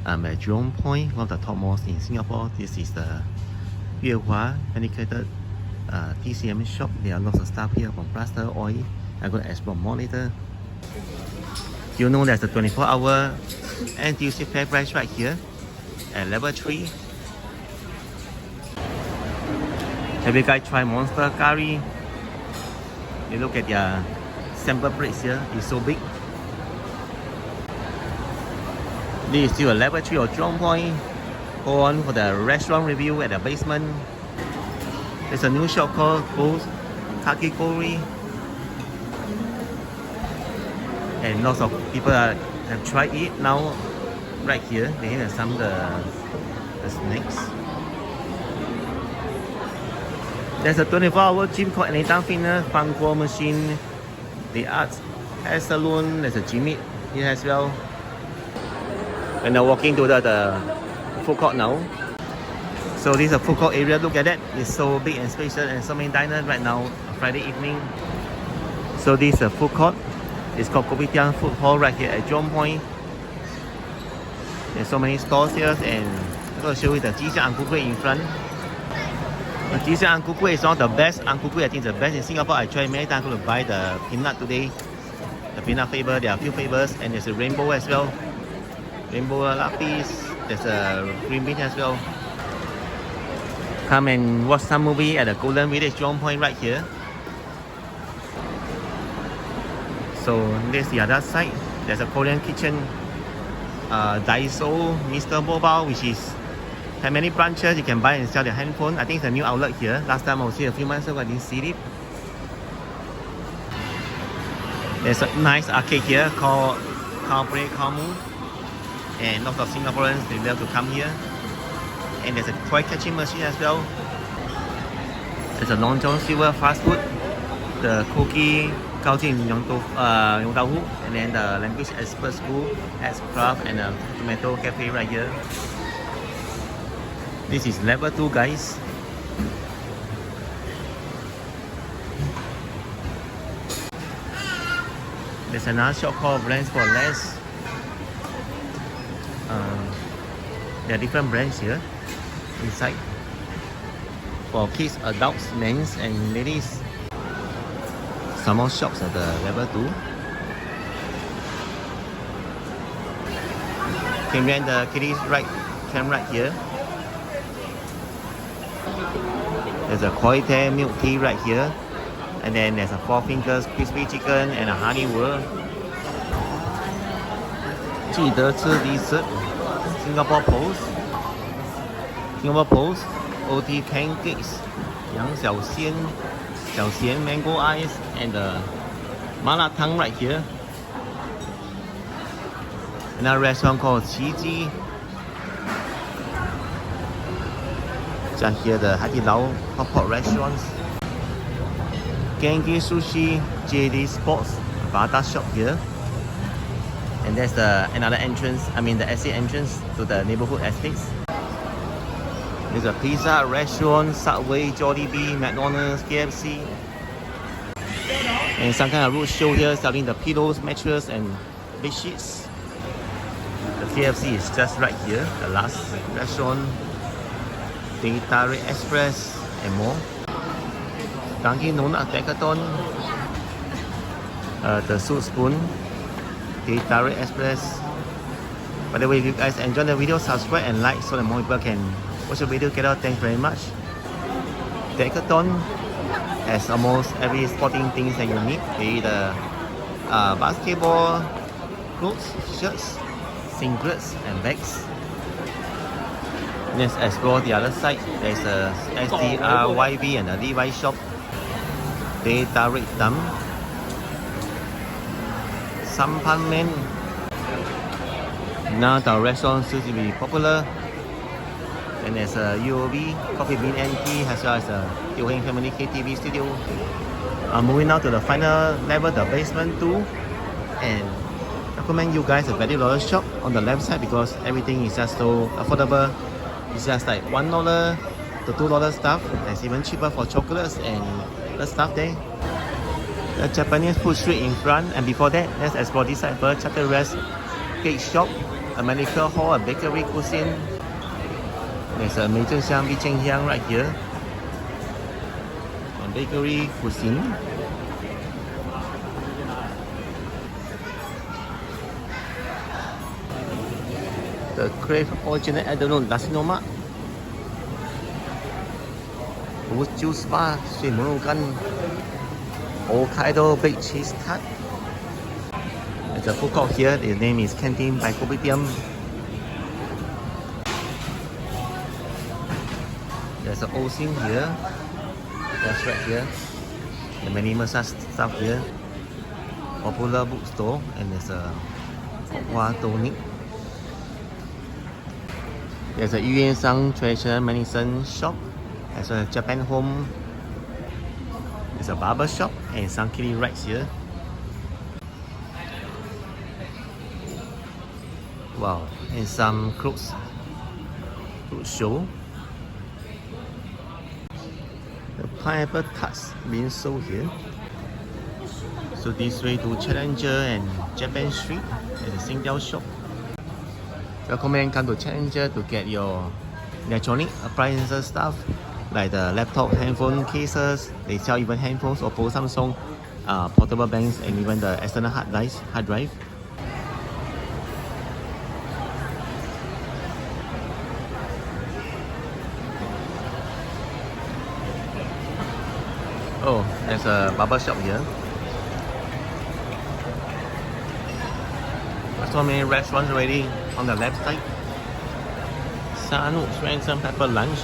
I'm at Jurong Point, one of the top malls in Singapore. This is the Yuehua dedicated TCM shop. There are lots of stuff here from plaster, oil. I'm going to explore more later. You know there's a 24-hour NTUC fair price right here at level 3. Have you guys tried monster curry? You look at their sample plates here, it's so big. This is still a level 3 of Jurong Point. Go on for the restaurant review at the basement. There's a new shop called Kakigori. And lots of people have tried it now. Right here, they have some of the snacks. There's a 24-hour gym called Anytime Fitness, Fun Claw Machine, the Arts Hair Salon. There's a gym here as well. And I'm walking to the food court now. So this is a food court area. Look at that. It's so big and spacious and so many diners right now, Friday evening. So this is a food court. It's called Kopitiam Food Hall right here at Jurong Point. There's so many stores here, and I'm going to show you the Jixiang Ang Ku Kueh in front. The Jixiang Ang Ku Kueh is one of the best Ang Ku Kueh. I think it's the best in Singapore. I tried many times. I'm going to buy the peanut today. The peanut flavor. There are a few flavors, and there's a rainbow as well. Rainbow lapis. There's a green bean as well. Come and watch some movie at the Golden Village Jurong Point right here. So this is the other side. There's a Korean kitchen. Daiso, Mr. Mobile, which is have many branches. You can buy and sell the handphone. I think it's a new outlet here. Last time I was here a few months ago, I didn't see it. There's a nice arcade here called Play Kamu. And lots of Singaporeans, they love to come here. And there's a toy catching machine as well. There's a Long John Silver fast food. The cookie Gaojin Yong Dao Hu, and then the language expert school, X-Craft, and a tomato cafe right here. This is level 2, guys. There's another shop called Brands for Less. There are different brands here inside for kids, adults, men, and ladies. Some more shops at the level 2. You can rent the kiddies camp right here. There's a Koi Te milk tea right here. And then there's a Four Fingers crispy chicken and a honey whirl. 记得吃dessert. Singapore Post. Singapore Post. OT pancakes. 杨小仙. 小咸 mango ice and the mala tang right here. Another restaurant called Qiji. Just here the Haidilao hot pot restaurants. Genki Sushi, JD Sports, Bata shop here. And that's another entrance, the exit entrance to the neighborhood estates. There's a pizza restaurant, Subway, Jollibee, McDonald's, KFC. And some kind of road show here selling the pillows, mattress, and bed sheets. The KFC is just right here, the last restaurant. Teh Tarik Express and more. Dunkin' Donut Decathlon. The Soup Spoon. Teh Tarik Express. By the way, if you guys enjoyed the video, subscribe and like so that more people can watch the video together. Thanks very much. Decathlon has almost every sporting things that you need. Be the basketball, clothes, shirts, singlets, and bags. Let's explore the other side. There's a SDRYB and a Levi shop. Teh Tarik Dam. Sampan Men. Now the restaurant seems to be popular. And there's a UOB, Coffee Bean NT, as well as a Teo Heng Family KTV studio. I'm moving now to the final level, the basement 2. And I recommend you guys a value dollar shop on the left side because everything is just so affordable. It's just like $1 to $2 stuff. It's even cheaper for chocolates and other stuff there. The Japanese food street in front, and before that, let's explore this side first. Chatteras Cake Shop. America Hall, a bakery cuisine. There's a Mei Zhen Xiang, Bi Cheng Hiang right here. A bakery cuisine. The Crave original, I don't know, nasi lemak. Juice bar, sweet Moroccan. Hokkaido baked cheese tart. There's a food court here. The name is Canteen by Kopitiam. There's an Osim here. That's right here. The many massage stuff here. Popular bookstore, and there's a Hoa Tonic. There's a Yuan Sang traditional medicine shop. There's a Japan home. There's a barber shop and some kiddie rides here. Wow, and some clothes show. The pineapple tarts being sold here. So this way to Challenger and Japan Street at the Singtel shop. Recommend come to Challenger to get your electronic appliances stuff like the laptop, handphone cases. They sell even handphones, Oppo, Samsung, portable banks, and even the external hard drive. Oh, there's a barber shop here. So many restaurants already on the left side. Sanu Sweet and Pepper Lunch.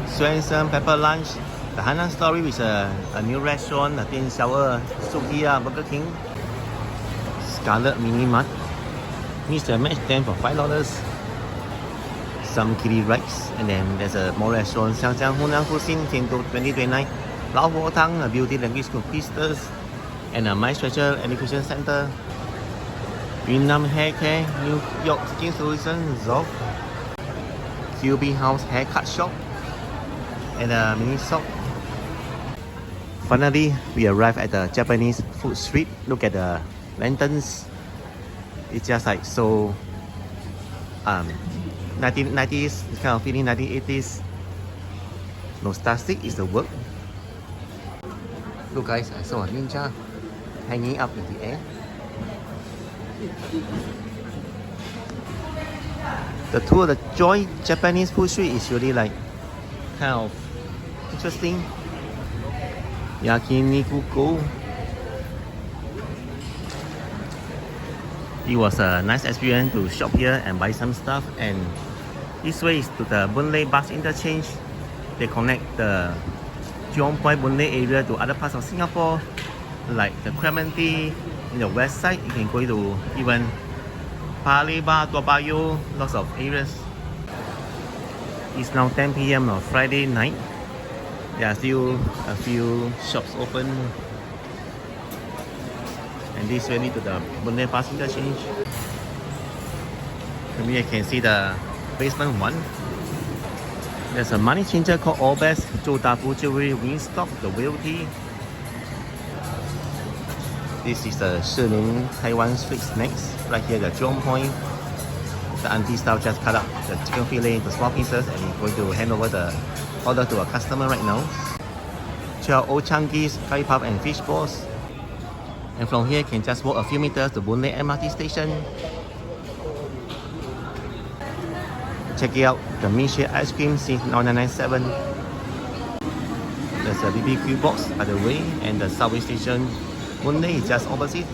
Sweet and Pepper Lunch. The Hainan Story with a new restaurant, a Tin Shower, Sukiya, Burger King. Scarlet Mini Mart. Mix and match them for $5. Some kiddie rides, and then there's a more restaurant, Xiangjiang Hunan Cuisine, 10 to 2029. Lao Ho Tang, a beauty language school Christus, and a My Treasure Education Center. Yunnan Hair Care, New York Skin Solution, Zoff. QB House Haircut Shop, and a mini shop. Finally, we arrived at the Japanese food street. Look at the lanterns. It's just like so 1990s, it's kind of feeling 1980s. Nostalgic is the word. Look guys, I saw a ninja hanging up in the air. The tour of the Joy Japanese food street is really like kind of interesting. Yakiniku Go. It was a nice experience to shop here and buy some stuff, and this way is to the Boon Lay bus interchange. They connect the Jurong Point Boon Lay area to other parts of Singapore, like the Clementi in the west side. You can go to even Paya, Toa Payoh, lots of areas. It's now 10 PM on Friday night. There are still a few shops open. And this way lead to the Boon Lay bus interchange. From here you can see the basement one. There's a money changer called All Best, Zhou Dafu Jewelry, Wingstop, the Whale Tea. This is the Shilin Taiwan Street Snacks. Right here, the Jurong Point. The auntie style just cut up the chicken fillet into small pieces, and he's going to hand over the order to a customer right now. 12 Old Changi's, curry puff and fish balls. And from here, you can just walk a few meters to Boon Lay MRT station. Check it out, the milkshake ice cream since 1997. There's a BBQ box by the way, and the subway station Boon Lay is just opposite.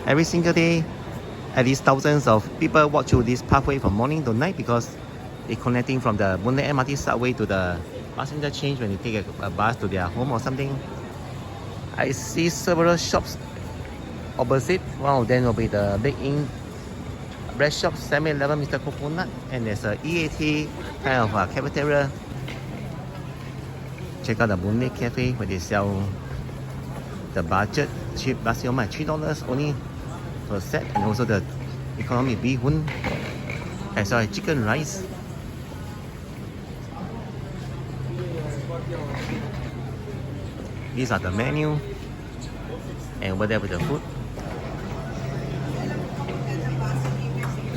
Every single day, at least thousands of people walk through this pathway from morning to night because it's connecting from the Boon Lay MRT subway to the bus interchange when they take a bus to their home or something. I see several shops opposite. One of them will be the Big Inn bread shop, 7-Eleven, Mr. Coconut, and there's a EAT kind of a cafeteria. Check out the Boon Lay Cafe where they sell the budget cheap nasi lemak at $3 only per set, and also the economy bee hoon as well as chicken rice. These are the menu. And over there with the food.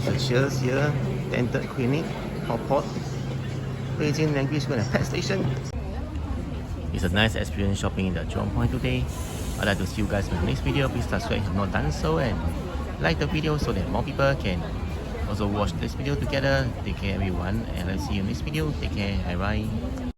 There's a Cheers here, dental clinic, hot pot, Beijing language school and pet station. It's a nice experience shopping in the Jurong Point today. I'd like to see you guys in the next video. Please subscribe if you have not done so and like the video so that more people can also watch this video together. Take care everyone and I'll see you in the next video. Take care. Bye bye.